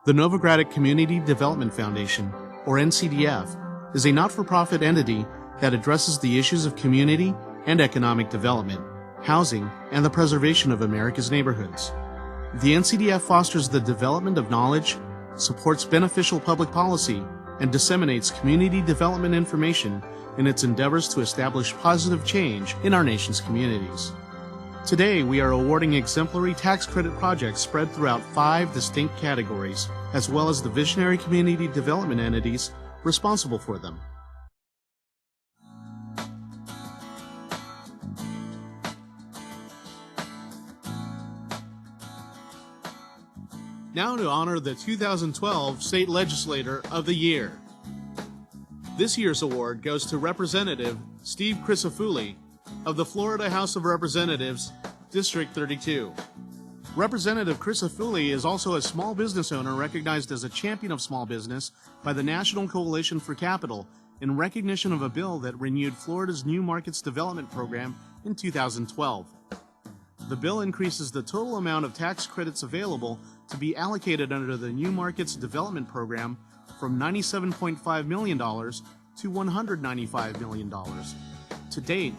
The Novogradic Community Development Foundation, or NCDF, is a not-for-profit entity that addresses the issues of community and economic development, housing, and the preservation of America's neighborhoods. The NCDF fosters the development of knowledge, supports beneficial public policy, and disseminates community development information in its endeavors to establish positive change in our nation's communities. Today, we are awarding exemplary tax credit projects spread throughout 5 distinct categories, as well as the visionary community development entities responsible for them. Now to honor the 2012 State Legislator of the Year. This year's award goes to Representative Steve Crisafulli of the Florida House of Representatives, District 32. Representative Crisafulli is also a small business owner recognized as a champion of small business by the National Coalition for Capital in recognition of a bill that renewed Florida's New Markets Development Program in 2012. The bill increases the total amount of tax credits available to be allocated under the New Markets Development Program from $97.5 million to $195 million. To date,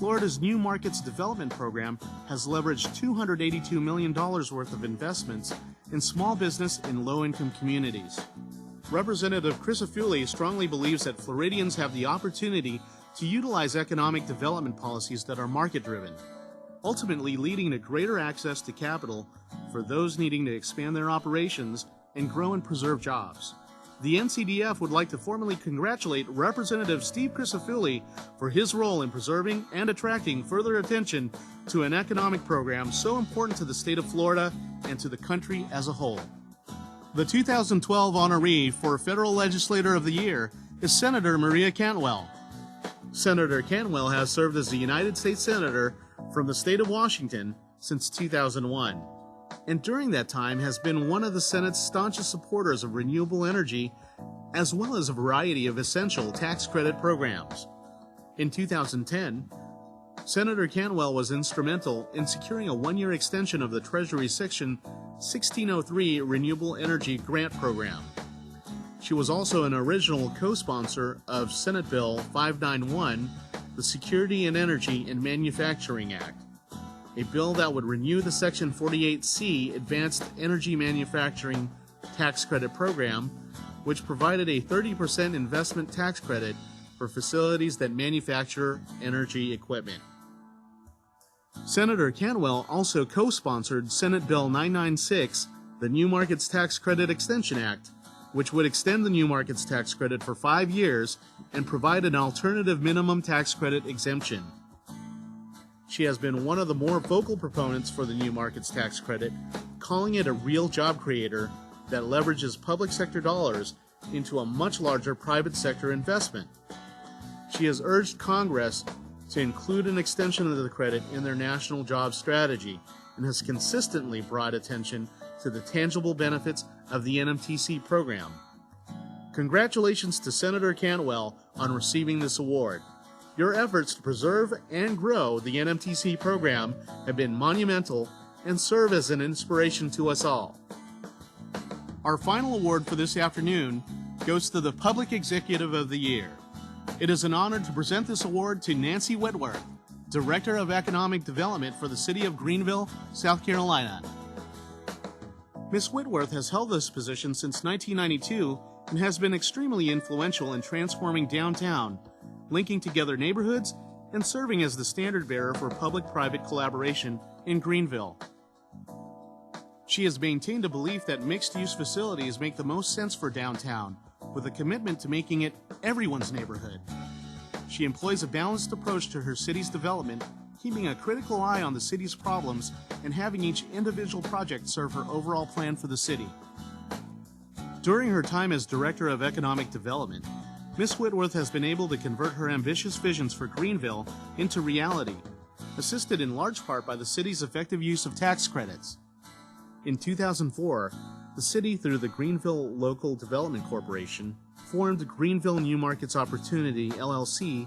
Florida's New Markets Development Program has leveraged $282 million worth of investments in small business in low-income communities. Representative Crisafulli strongly believes that Floridians have the opportunity to utilize economic development policies that are market-driven, ultimately leading to greater access to capital for those needing to expand their operations and grow and preserve jobs. The NCDF would like to formally congratulate Representative Steve Crisafulli for his role in preserving and attracting further attention to an economic program so important to the state of Florida and to the country as a whole. The 2012 honoree for Federal Legislator of the Year is Senator Maria Cantwell. Senator Cantwell has served as the United States Senator from the state of Washington since 2001. And during that time has been one of the Senate's staunchest supporters of renewable energy, as well as a variety of essential tax credit programs. In 2010, Senator Cantwell was instrumental in securing a 1-year extension of the Treasury Section 1603 Renewable Energy Grant Program. She was also an original co-sponsor of Senate Bill 591, the Security and Energy in Manufacturing Act, a bill that would renew the Section 48C Advanced Energy Manufacturing Tax Credit Program, which provided a 30% investment tax credit for facilities that manufacture energy equipment. Senator Cantwell also co-sponsored Senate Bill 996, the New Markets Tax Credit Extension Act, which would extend the New Markets Tax Credit for 5 years and provide an alternative minimum tax credit exemption. She has been one of the more vocal proponents for the New Markets Tax Credit, calling it a real job creator that leverages public sector dollars into a much larger private sector investment. She has urged Congress to include an extension of the credit in their national job strategy and has consistently brought attention to the tangible benefits of the NMTC program. Congratulations to Senator Cantwell on receiving this award. Your efforts to preserve and grow the NMTC program have been monumental and serve as an inspiration to us all. Our final award for this afternoon goes to the Public Executive of the Year. It is an honor to present this award to Nancy Whitworth, Director of Economic Development for the City of Greenville, South Carolina. Ms. Whitworth has held this position since 1992 and has been extremely influential in transforming downtown, linking together neighborhoods, and serving as the standard bearer for public-private collaboration in Greenville. She has maintained a belief that mixed-use facilities make the most sense for downtown, with a commitment to making it everyone's neighborhood. She employs a balanced approach to her city's development, keeping a critical eye on the city's problems and having each individual project serve her overall plan for the city. During her time as Director of Economic Development, Ms. Whitworth has been able to convert her ambitious visions for Greenville into reality, assisted in large part by the city's effective use of tax credits. In 2004, the city, through the Greenville Local Development Corporation, formed Greenville New Markets Opportunity, LLC,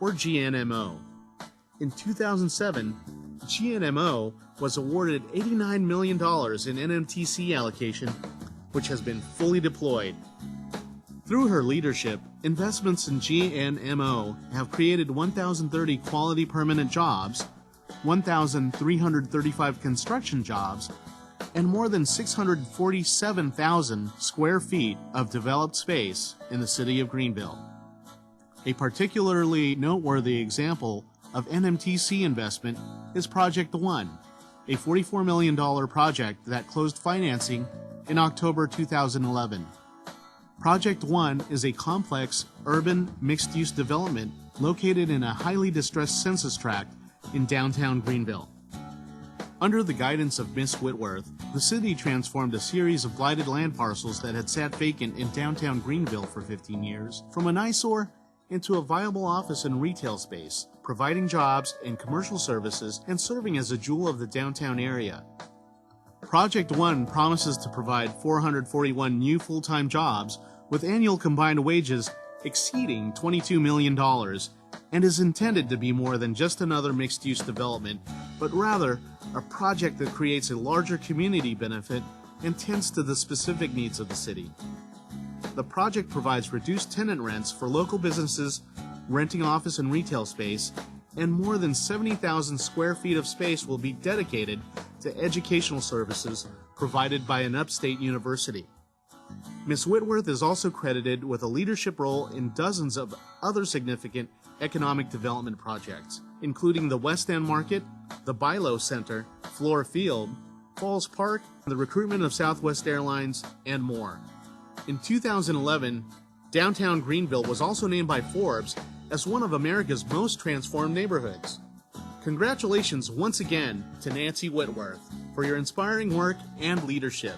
or GNMO. In 2007, GNMO was awarded $89 million in NMTC allocation which has been fully deployed. Through her leadership, investments in GNMO have created 1,030 quality permanent jobs, 1,335 construction jobs, and more than 647,000 square feet of developed space in the city of Greenville. A particularly noteworthy example of NMTC investment is Project One, a $44 million project that closed financing in October 2011. Project One is a complex, urban, mixed-use development located in a highly distressed census tract in downtown Greenville. Under the guidance of Miss Whitworth, the city transformed a series of blighted land parcels that had sat vacant in downtown Greenville for 15 years from an eyesore into a viable office and retail space, providing jobs and commercial services and serving as a jewel of the downtown area. Project One promises to provide 441 new full-time jobs with annual combined wages exceeding $22 million and is intended to be more than just another mixed-use development, but rather a project that creates a larger community benefit and tends to the specific needs of the city. The project provides reduced tenant rents for local businesses renting office and retail space, and more than 70,000 square feet of space will be dedicated to educational services provided by an upstate university. Ms. Whitworth is also credited with a leadership role in dozens of other significant economic development projects, including the West End Market, the Bilo Center, Floor Field, Falls Park, the recruitment of Southwest Airlines, and more. In 2011, downtown Greenville was also named by Forbes as one of America's most transformed neighborhoods. Congratulations once again to Nancy Whitworth for your inspiring work and leadership.